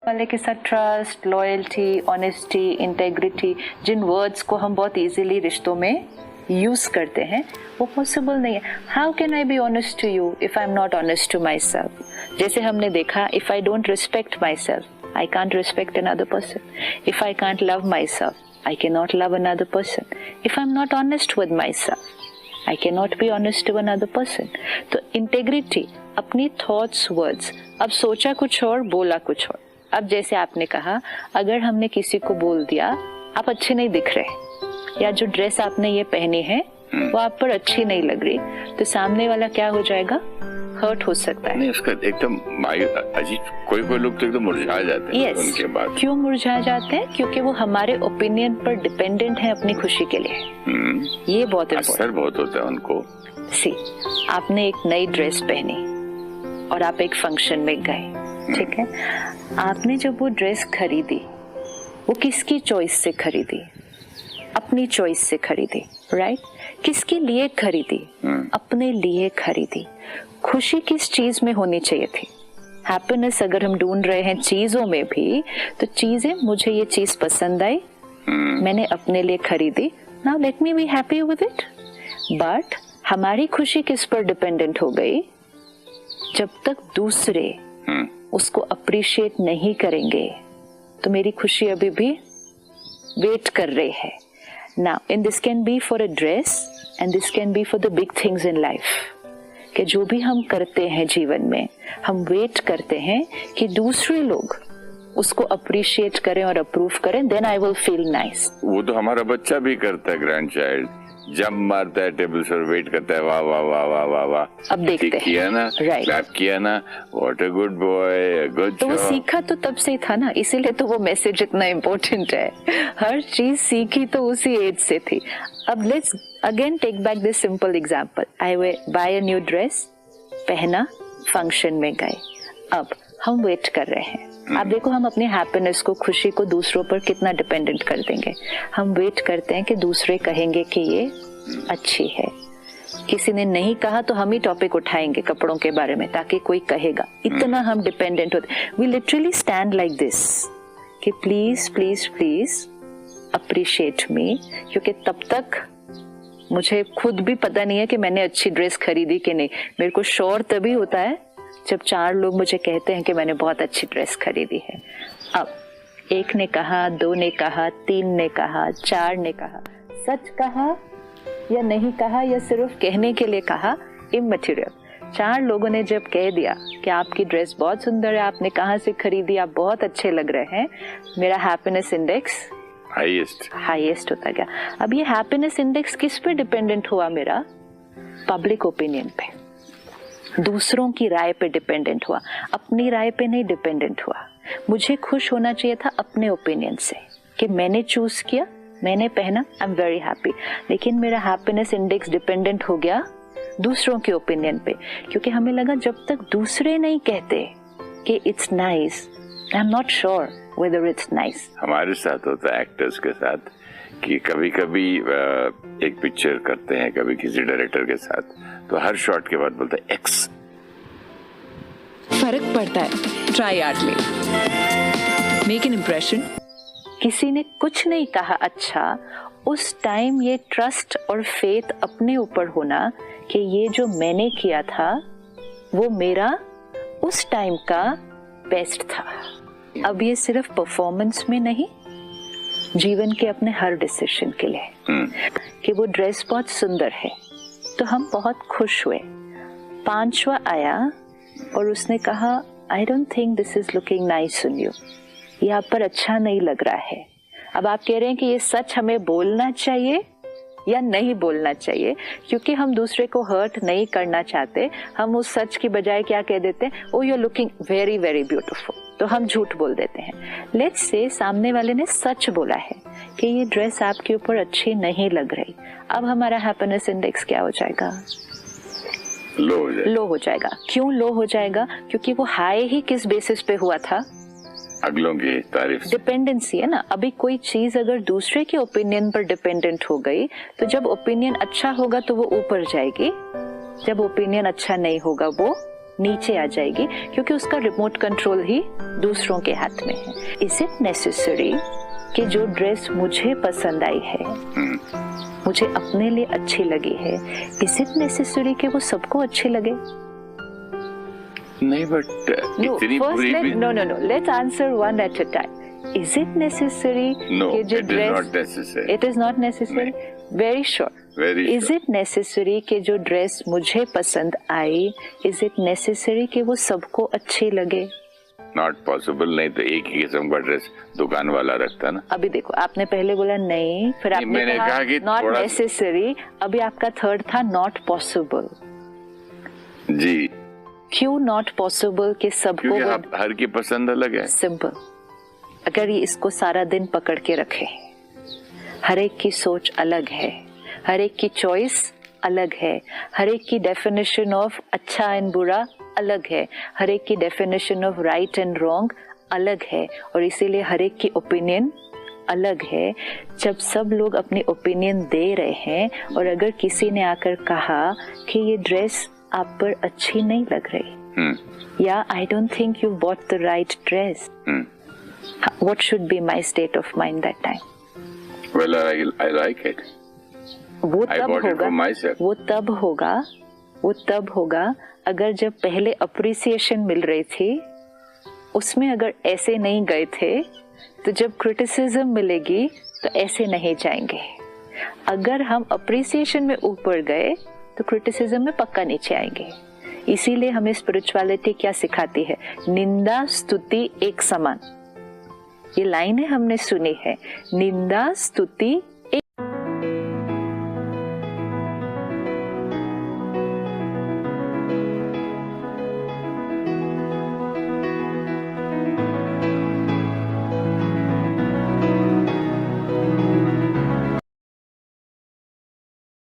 वाले के साथ ट्रस्ट, लॉयल्टी, ऑनेस्टी, इंटेग्रिटी, जिन वर्ड्स को हम बहुत इजीली रिश्तों में यूज करते हैं, वो पॉसिबल नहीं है. How can I be honest to you if I am not honest to myself? जैसे हमने देखा, if I don't respect myself, I can't respect another person. If I can't love myself, I cannot love another person. If I'm not honest with myself, I cannot be honest to another person. तो integrity, अपनी thoughts, words, अब सोचा कुछ और, बोला कुछ और. अब जैसे आपने कहा, अगर हमने किसी को बोल दिया आप अच्छे नहीं दिख रहे, या जो ड्रेस आपने ये पहनी है वो आप पर अच्छी नहीं लग रही, तो सामने वाला क्या हो जाएगा? हर्ट हो सकता है. नहीं, उसका एकदम अजीब, कोई लोग तो एकदम मुरझा जाते हैं. उनके बाद क्यों मुरझा जाते हैं? क्योंकि वो हमारे ओपिनियन पर डिपेंडेंट है अपनी खुशी के लिए. ये बहुत असर बहुत होता है उनको. आपने एक नई ड्रेस पहनी और आप एक फंक्शन में गए, ठीक है. आपने जब वो ड्रेस खरीदी, वो किसकी चॉइस से खरीदी? अपनी चॉइस से खरीदी, राइट? किसके लिए खरीदी? अपने लिए खरीदी. खुशी किस चीज में होनी चाहिए थी? हैप्पीनेस अगर हम ढूंढ रहे हैं चीजों में भी, तो चीजें, मुझे ये चीज पसंद आई, मैंने अपने लिए खरीदी, now let me be happy with it. But हमारी खुशी किस पर डिपेंडेंट हो गई? जब तक दूसरे उसको अप्रिशिएट नहीं करेंगे तो मेरी खुशी अभी भी वेट कर रही है. Now and this can be for a dress and this can be for the big things in life. कि जो भी हम करते हैं जीवन में, हम वेट करते हैं कि दूसरे लोग उसको अप्रिशिएट करें और अप्रूव करें, then I will feel nice. वो तो हमारा बच्चा भी करता है. ग्रैंड चाइल्ड जंप मारता है टेबल पर, वेट करता है, वाह वाह वाह वाह वाह वाह. अब देखते हैं, किया ना, क्लैप किया ना, what a good boy, good. तो वो सीखा तो तब से ही था ना, इसीलिए तो वो मैसेज इतना इम्पोर्टेंट है. हर चीज सीखी तो उसी एज से थी. अब let's again take back this simple example. I buy a new dress, पहना, फंक्शन में गए. अब हम वेट कर रहे हैं. आप देखो, हम अपनी हैप्पीनेस को, खुशी को दूसरों पर कितना डिपेंडेंट कर देंगे. हम वेट करते हैं कि दूसरे कहेंगे कि ये अच्छी है. किसी ने नहीं कहा तो हम ही टॉपिक उठाएंगे कपड़ों के बारे में, ताकि कोई कहेगा. इतना हम डिपेंडेंट होते. We literally stand like this कि please please please appreciate me, क्योंकि तब तक मुझे खुद भी पता नहीं है कि मैंने अच्छी ड्रेस खरीदी कि नहीं. मेरे को श्योर तभी होता है जब 4 लोग मुझे कहते हैं कि मैंने बहुत अच्छी ड्रेस खरीदी है. अब 1 ने कहा, 2 ने कहा, 3 ने कहा, 4 ने कहा, सच कहा या नहीं कहा, या सिर्फ कहने के लिए कहा, इमैटेरियल. 4 लोगों ने जब कह दिया कि आपकी ड्रेस बहुत सुंदर है, आपने कहाँ से खरीदी, आप बहुत अच्छे लग रहे हैं, मेरा हैप्पीनेस इंडेक्स हाईएस्ट होता गया. अब ये हैप्पीनेस इंडेक्स किस पे डिपेंडेंट हुआ? मेरा पब्लिक ओपिनियन पे, दूसरों की राय पे डिपेंडेंट हुआ, अपनी राय पे नहीं डिपेंडेंट हुआ. मुझे खुश होना चाहिए था अपने ओपिनियन से कि मैंने चूज किया, मैंने पहना, आई एम वेरी हैप्पी. लेकिन मेरा हैप्पीनेस इंडेक्स डिपेंडेंट हो गया दूसरों के ओपिनियन पे, क्योंकि हमें लगा जब तक दूसरे नहीं कहते कि it's nice, I am not sure whether it's nice. हमारे साथ होता है एक्टर्स के साथ कि कभी कभी एक पिक्चर करते हैं, कभी किसी डायरेक्टर के साथ, तो हर शॉट के बाद बोलते हैं एक्स. फर्क पड़ता है. ट्राई आर्ट में मेक एन इम्प्रेशन. किसी ने कुछ नहीं कहा अच्छा, उस टाइम ये ट्रस्ट और फेथ अपने ऊपर होना कि ये जो मैंने किया था वो मेरा उस टाइम का बेस्ट था. अब ये सिर्फ परफॉर्मेंस में नहीं, जीवन के अपने हर डिसीजन के लिए कि वो ड्रेस बहुत सुंदर है तो हम बहुत खुश हुए. 5वां आया और उसने कहा I don't think this is looking nice on you, ये आप पर अच्छा नहीं लग रहा है. अब आप कह रहे हैं कि ये सच हमें बोलना चाहिए या नहीं बोलना चाहिए, क्योंकि हम दूसरे को हर्ट नहीं करना चाहते. हम उस सच की बजाय क्या कह देते हैं, oh you are looking very very beautiful, तो हम झूठ बोल देते हैं. लेट्स से सामने वाले ने सच बोला है कि ये ड्रेस आपके ऊपर अच्छी नहीं लग रही. अब हमारा हैप्पीनेस इंडेक्स क्या हो जाएगा? लो हो जाएगा. क्यों लो हो जाएगा? क्योंकि वो हाई ही किस बेसिस पे हुआ था? अगलों की तारीफ. डिपेंडेंसी है ना. अभी कोई चीज अगर दूसरे के ओपिनियन पर डिपेंडेंट हो गई, तो जब ओपिनियन अच्छा होगा तो वो ऊपर जाएगी, जब ओपिनियन अच्छा नहीं होगा वो नीचे आ जाएगी, क्योंकि उसका रिमोट कंट्रोल ही दूसरों के हाथ में है। इज इट नेसेसरी कि जो ड्रेस मुझे पसंद आई है, मुझे अपने लिए अच्छी लगी है, इज इट नेसेसरी कि वो सबको अच्छी लगे? नहीं, बट इतनी पूरी भी no, let's answer one at a time. Is it necessary कि जो it is dress? not necessary. It is not necessary. Very sure. Very Is sure. it necessary कि जो ड्रेस मुझे पसंद आई, is it necessary कि वो सबको अच्छी लगे? Not possible, नहीं तो एक ही किस्म का ड्रेस दुकान वाला रखता ना। अभी देखो, आपने पहले बोला नहीं, फिर आपने मैंने कहा कि नॉट थोड़ा- नेसेसरी, अभी आपका थर्ड था नॉट पॉसिबल। जी, क्यों नॉट पॉसिबल कि सबको? क्योंकि हर की पसंद अलग है। सिंपल। अगर ये इसको सारा दिन पकड़ के रखे, हर एक की सोच अलग है, हर एक की चॉइस अलग है, हर एक की डेफिनेशन ऑफ अच्छा एंड बुरा अलग है, हर एक की definition of right and wrong अलग है, और इसीलिए हर एक की ओपिनियन अलग है। जब सब लोग अपनी ओपिनियन दे रहे हैं और अगर किसी ने आकर कहा कि ये ड्रेस आप पर अच्छी नहीं लग रही, या I don't think you bought the right dress, what should be my state of mind that time? Well, I like it. वो I तब bought it होगा, for myself. वो तब होगा अगर जब पहले अप्रिसिएशन मिल रही थी उसमें अगर ऐसे नहीं गए थे, तो जब क्रिटिसिज्म मिलेगी तो ऐसे नहीं जाएंगे। अगर हम अप्रिसिएशन में ऊपर गए तो क्रिटिसिज्म में पक्का नीचे आएंगे। इसीलिए हमें स्पिरिचुअलिटी क्या सिखाती है? निंदा स्तुति एक समान। ये लाइनें हमने सुनी है, निंदा स्तुति